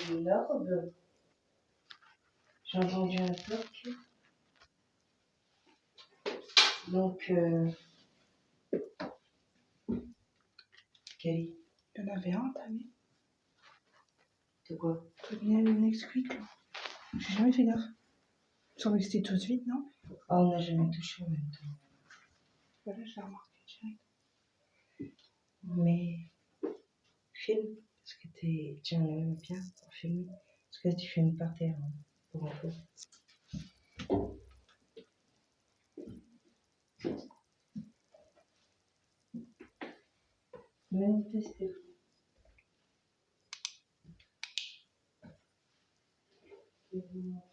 vu une robe. J'ai entendu un toc. Donc, Kelly. Il y en avait un, t'as vu? De quoi? Une explique là. J'ai jamais fait gaffe. Il semblait que c'était tout de suite, non? Ah, on n'a jamais touché en même temps. Voilà, je l'ai remarqué direct. Mais, filme. Parce que tu en aimes bien pour filmer. Parce que tu filmes par terre, hein, pour info. Manifestez-vous. Je vais vous montrer.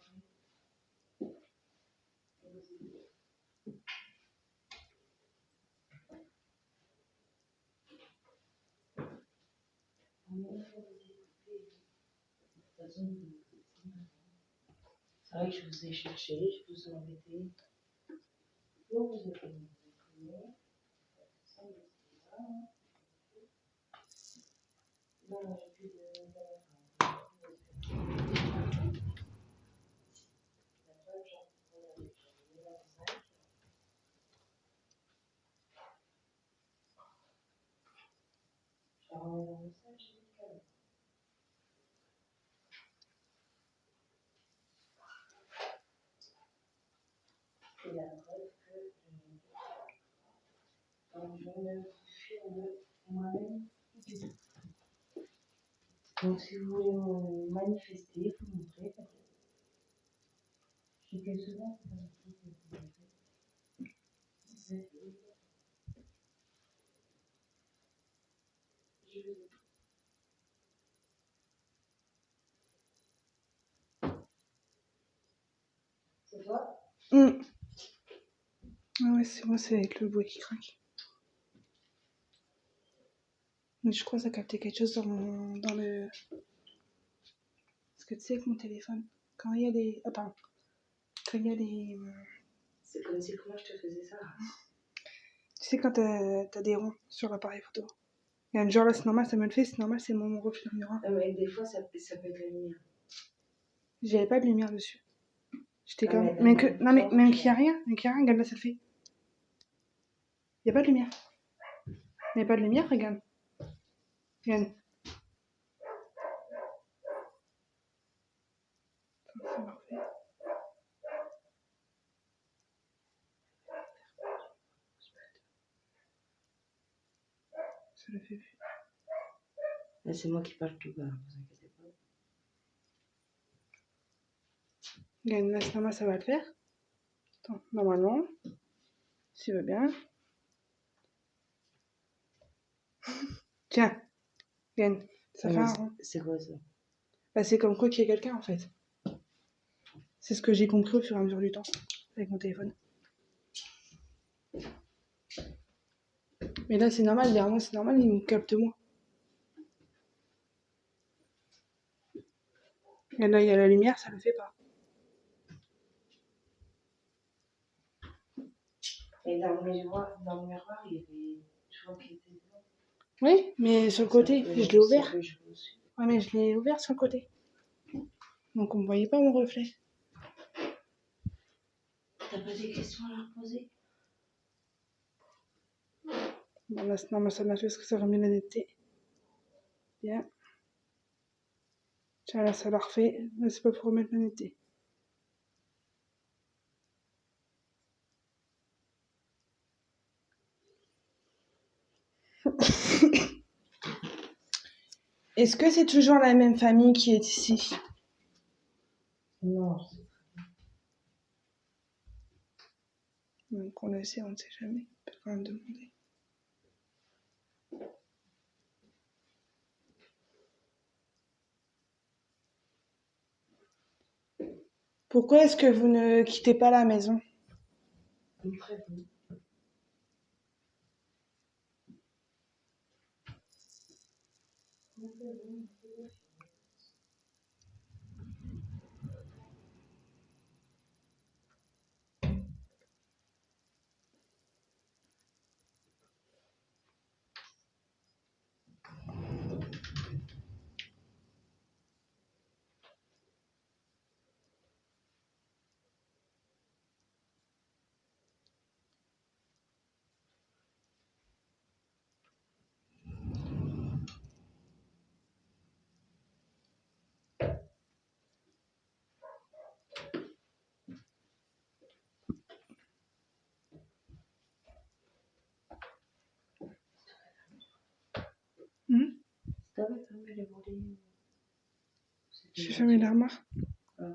C'est vrai que je vous ai cherché, je vous ai embêté. Donc vous êtes venu. Non, j'ai plus de c'est la preuve que je ne filme moi-même du tout. Donc si vous voulez me manifester, il faut montrer. Je sais que souvent, c'est un truc que vous avez fait. C'est toi? Ah ouais, c'est moi, c'est avec le bois qui craque. Mais je crois que ça captait quelque chose dans le... Parce que tu sais, avec mon téléphone, quand il y a des... Attends. Quand il y a des... C'est comme si comment je te faisais ça. Tu sais, quand t'as des ronds sur l'appareil photo. Il y a une genre là, c'est normal, ça me le fait, c'est normal, c'est mon reflet dans le miroir. Mais des fois, ça peut être la lumière. J'avais pas de lumière dessus. J'étais Ah, comme... mais Non, mais même qu'il y a rien, regarde là, ça le fait. Il y a pas de lumière. Il y a pas de lumière, regarde. Regarde. Attends, c'est parfait. Ça le fait plus. Là, c'est moi qui parle tout bas, vous inquiétez pas. Regarde, là, c'est normal, ça va le faire. Attends, normalement, si va bien. Tiens, regarde, ça fait un rond. C'est quoi ça? Bah, c'est comme quoi qu'il y a quelqu'un en fait. C'est ce que j'ai compris au fur et à mesure du temps avec mon téléphone. Mais là, c'est normal, derrière moi, c'est normal, il me capte moins. Et là, il y a la lumière, ça le fait pas. Et dans le miroir, il y avait. Je vois qu'il était blanc. Oui, mais sur le côté, je l'ai ouvert. Ouais, mais je l'ai ouvert sur le côté. Donc on ne voyait pas mon reflet. T'as pas des questions à leur poser? Bon, là, c'est normal, ça m'a fait parce que ça remet la netteté. Bien. Tiens, là, ça l'a refait. Là, c'est pas pour remettre la netteté. Est-ce que c'est toujours la même famille qui est ici? Non. Donc on le sait, on ne sait jamais. On peut quand même demander. Pourquoi est-ce que vous ne quittez pas la maison? Très bien. les volets. Je vais fermer l'armoire. Ah.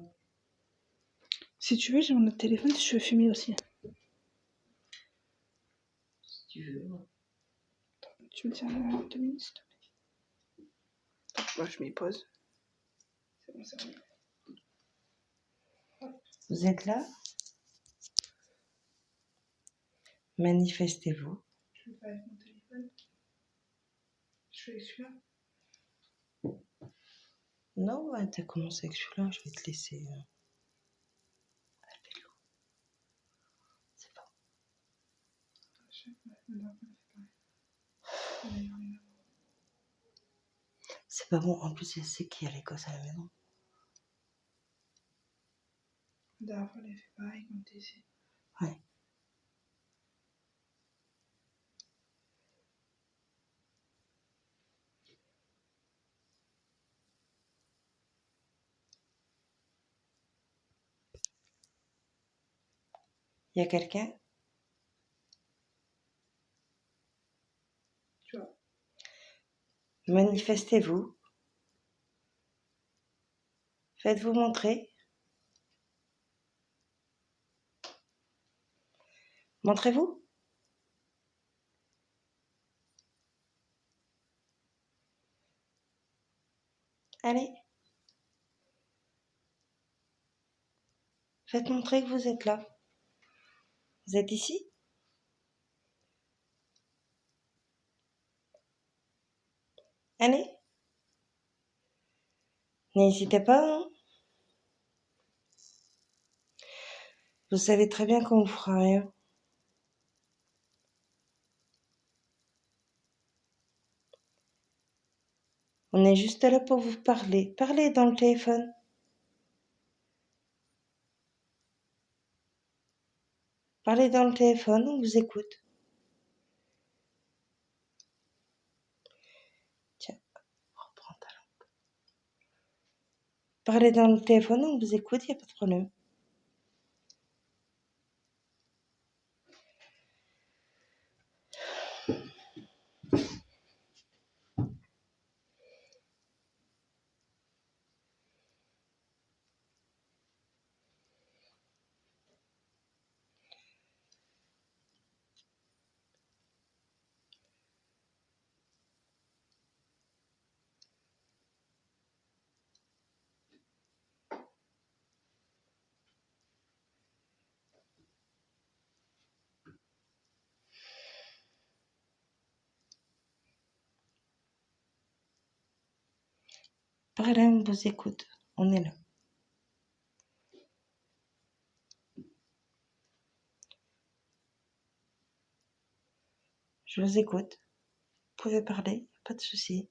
Si tu veux, j'ai mon autre téléphone, si je veux filmer aussi. Si tu veux. Ouais. Tu me tiens 2 minutes, s'il te plaît. Moi, je m'y pose. C'est bon, c'est bon. Vous êtes là? Manifestez-vous. Je vais faire avec mon téléphone. Je fais avec celui-là. Non, ouais, t'as commencé avec celui-là, je vais te laisser. Fais-le. C'est bon. C'est pas bon, en plus, elle sait qu'il y a les gosses à la maison. La dernière fois, elle a fait pareil quand t'es ici. Ouais. Il y a quelqu'un? Tu vois. Manifestez-vous. Faites-vous montrer. Montrez-vous. Allez. Faites montrer que vous êtes là. Vous êtes ici? Allez. N'hésitez pas. Hein. Vous savez très bien qu'on vous fera rien. On est juste là pour vous parler. Parlez dans le téléphone. Parlez dans le téléphone, on vous écoute. Tiens, reprends ta lampe. Parlez dans le téléphone, on vous écoute, il n'y a pas de problème. Parlez, on vous écoute. On est là. Je vous écoute. Vous pouvez parler, pas de souci.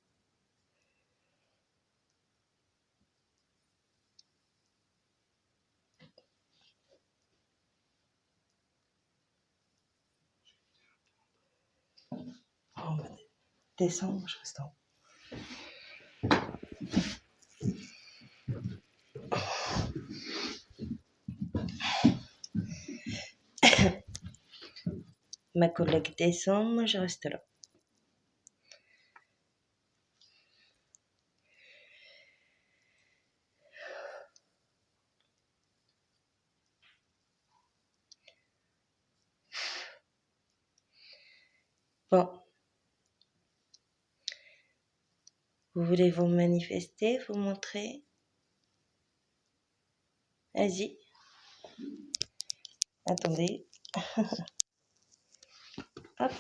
On va descendre, je reste en haut. Ma collègue descend, moi je reste là. Bon. Vous voulez vous manifester, vous montrer? Vas-y. Attendez. Hop.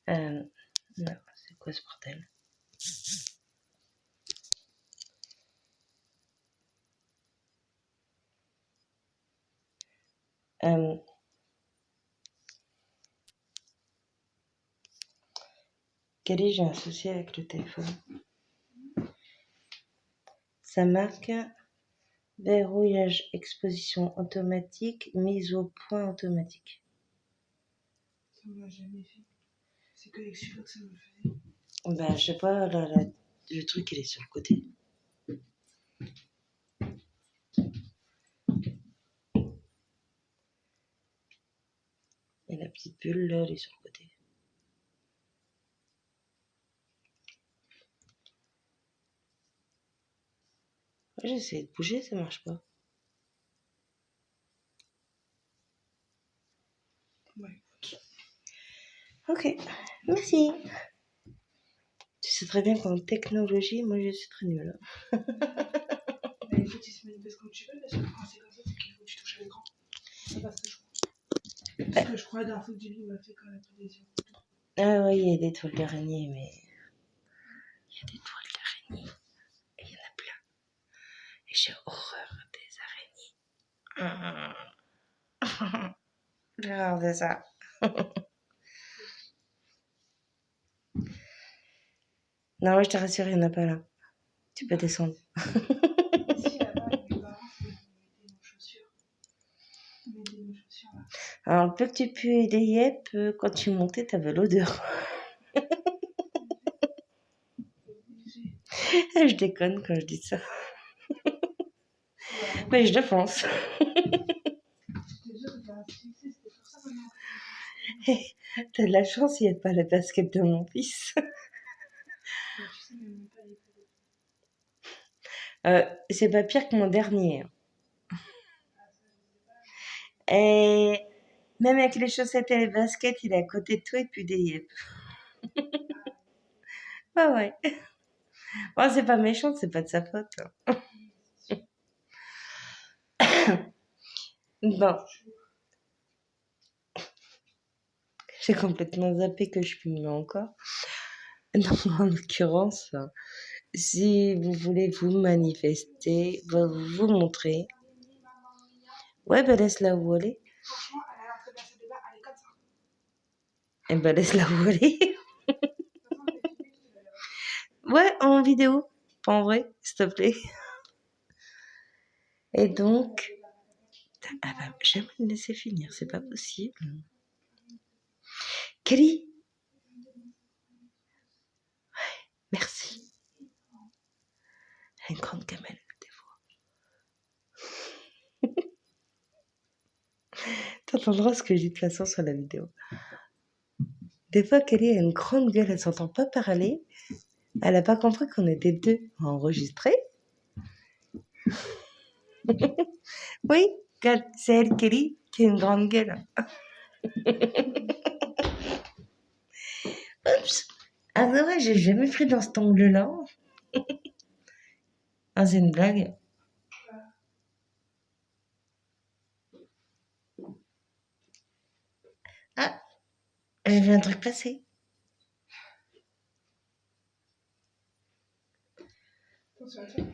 Non, c'est quoi ce bordel? Kelly, j'ai un souci avec le téléphone. Ça marque verrouillage, exposition automatique, mise au point automatique. Ça me l'a jamais fait. C'est que avec celui-là que ça me le faisait. Ben, je sais pas, le truc il est sur le côté. Et la petite bulle là, elle est sur le côté. J'essaie de bouger, ça marche pas. Ouais. Ok, merci. Tu sais très bien qu'en technologie, moi je suis très nulle. Bah écoute, il se manifeste comme tu veux, parce que quand c'est comme ça, c'est qu'il faut que tu touches à l'écran. C'est pas ce que je crois. Parce que je crois la dernière fois que Julie m'a fait quand elle a pris des yeux. Ah oui, il y a des toiles d'araignée, mais... Il y a des toiles d'araignée. Et il y en a plein. Et j'ai horreur des araignées. J'ai horreur de ça. Non, je te rassure, il n'y en a pas là. Tu peux descendre. Si, là-bas, avec mes parents, c'est mettez nos chaussures. Mettez nos chaussures là. Alors, le peu que tu pues des yep, quand tu montais, t'avais l'odeur. Obligé. Je déconne quand je dis ça. Mais je le pense. Je te jure, j'ai un succès, c'était pour ça maintenant. T'as de la chance, il n'y a pas la basket de mon fils. Bah, tu sais, même pas les photos. C'est pas pire que mon dernier. Et même avec les chaussettes et les baskets, il est à côté de toi et puis des yep. Bah ouais. Bon, c'est pas méchant, c'est pas de sa faute. Bon. J'ai complètement zappé que je filmais encore. Non, en l'occurrence, si vous voulez vous manifester, vous montrer. Ouais, bah laisse-la où aller. Franchement, elle a l'air très bien, ce débat, elle est comme ça. Eh ben laisse-la où aller. De toute façon, je l'ai filmée tout à l'heure. Ouais, en vidéo. Pas en vrai, s'il te plaît. Et donc... Ah bah, jamais me laisser finir, c'est pas possible. Kelly. Ouais, merci. Elle a une grande gamelle, des fois. T'entendras ce que je dis de toute façon sur la vidéo. Des fois, Kelly a une grande gueule, elle s'entend pas parler. Elle a pas compris qu'on était deux à enregistrer. Oui, regarde, c'est elle, Kelly, qui a une grande gueule. Oups. Ah c'est vrai, j'ai jamais pris dans cet angle-là. Ah, c'est une blague. Ah, j'ai vu un truc passer. Attention à toi.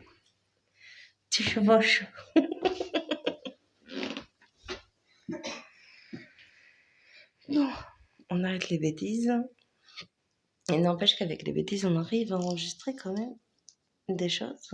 Tu chevauches. Non, on arrête les bêtises. Et n'empêche qu'avec les bêtises, on arrive à enregistrer quand même des choses.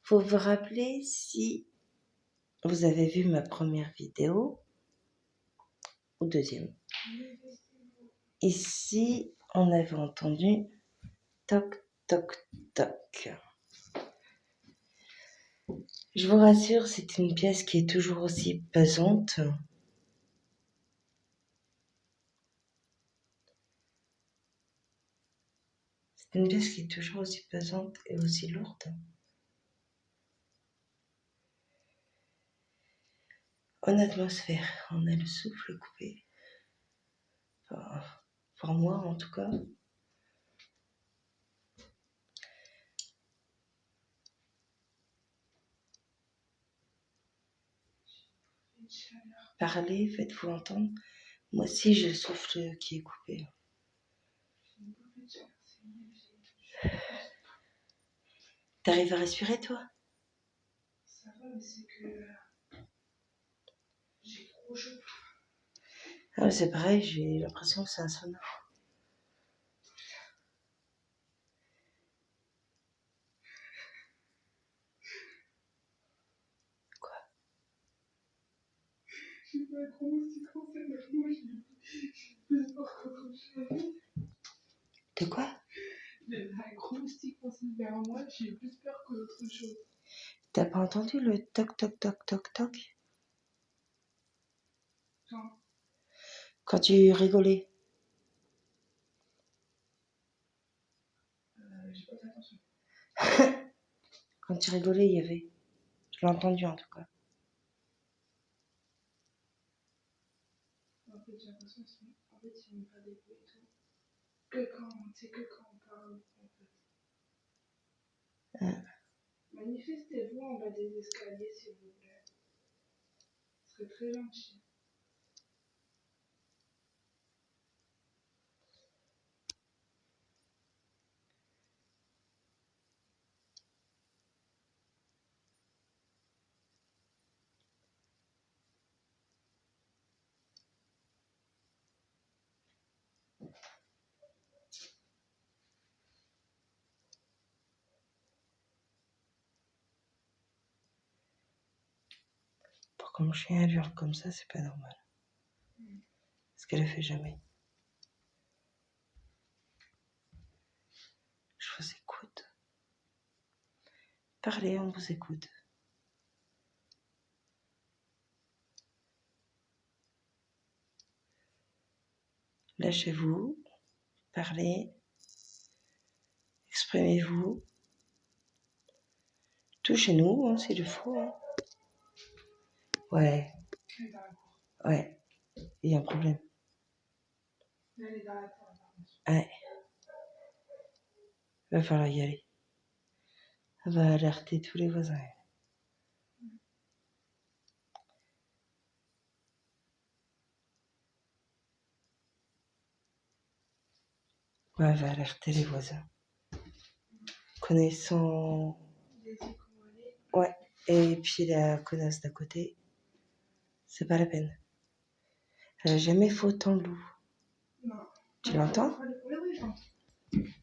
Faut vous rappeler si vous avez vu ma première vidéo ou deuxième. Ici, on avait entendu toc, toc, toc. Je vous rassure, c'est une pièce qui est toujours aussi pesante. C'est une pièce qui est toujours aussi pesante et aussi lourde. En atmosphère, on a le souffle coupé. Enfin, pour moi, en tout cas. Parlez, faites-vous entendre. Moi aussi, j'ai le souffle qui est coupé. T'arrives à respirer, toi? Ça va, mais c'est que j'ai trop chaud. Ah Ouais, c'est pareil, j'ai l'impression que c'est un sauna. J'ai pas un gros moustique en scène, mais moi j'ai plus peur qu'autre chose. De quoi? J'ai un gros moustique passé vers moi, j'ai plus peur qu'autre chose. T'as pas entendu le toc toc toc toc toc? Genre, Quand tu rigolais? j'ai pas fait attention. Quand tu rigolais, il y avait. Je l'ai entendu en tout cas. En fait, j'ai l'impression qu'ils en fait, ils vont faire des bruits et tout. Que quand on parle, en fait. Manifestez-vous en bas des escaliers, s'il vous plaît. Ce serait très gentil. Pour que mon chien hurle comme ça, c'est pas normal. Parce qu'elle le fait jamais. Je vous écoute. Parlez, on vous écoute. Lâchez-vous, parlez, exprimez-vous. Touchez-nous, hein, s'il le faut. Hein. Ouais, Elle est dans la cour. ouais, il y a un problème. Elle est dans la cour, par contre. Ouais. Va falloir y aller. Elle va alerter tous les voisins. Ouais, elle va alerter les voisins. Connaissant... Les yeux collés. Ouais, et puis la connasse d'à côté, c'est pas la peine. Elle a jamais fait autant de loup. Non. Tu l'entends? Oui, j'entends.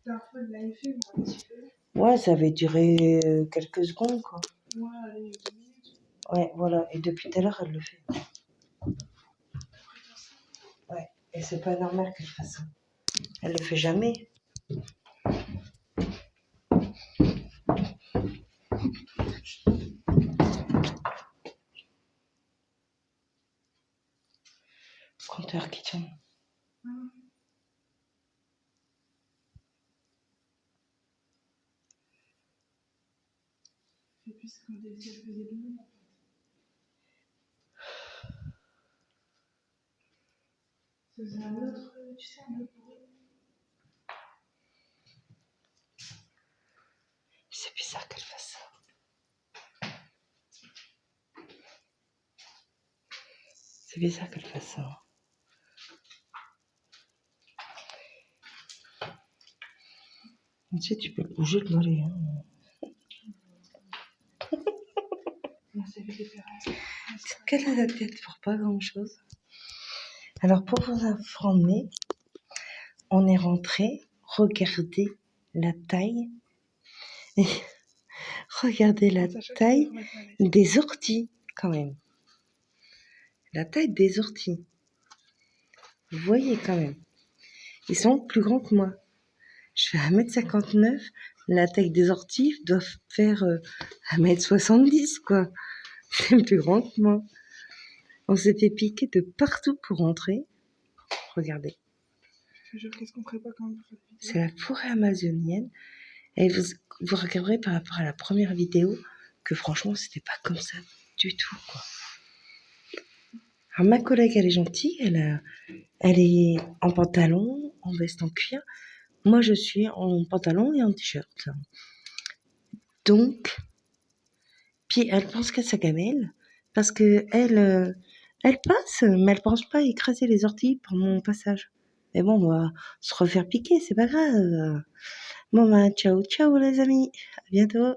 La fois, elle l'a fait, un petit peu. Ouais, ça avait duré quelques secondes, quoi. Ouais, allez, 2 minutes. Ouais, voilà. Et depuis tout à l'heure, elle le fait. Ouais, et c'est pas normal qu'elle fasse ça. Elle le fait jamais. Compteur qui tourne. Et puis, c'est quand elle faisait le monde, en fait. Ça faisait un autre, tu sais, un autre bruit. C'est bizarre qu'elle fasse ça. C'est bizarre qu'elle fasse ça. Tu sais, tu peux bouger le mollet. Hein. On s'est vu des ferrailles. Qu'elle a la tête pour pas grand chose. Alors, pour vous informer, on est rentré. Regardez la taille. Regardez la taille des orties, quand même. La taille des orties. Vous voyez quand même. Ils sont plus grands que moi. Je fais 1m59. La taille des orties doit faire 1m70, quoi. C'est plus grand que moi. On s'est fait piquer de partout pour rentrer. Regardez. Je te jure, qu'est-ce qu'on ferait pas quand même pour cette vidéo? C'est la forêt amazonienne. Et vous regarderez par rapport à la première vidéo que franchement, c'était pas comme ça du tout, quoi. Alors, ma collègue, elle est gentille. Elle est en pantalon, en veste en cuir. Moi, je suis en pantalon et en t-shirt. Donc, puis elle pense qu'à sa gamelle, parce que elle passe, mais elle pense pas à écraser les orties pour mon passage. Mais bon, on va se refaire piquer, c'est pas grave. Bon, bah, ciao, ciao les amis, à bientôt.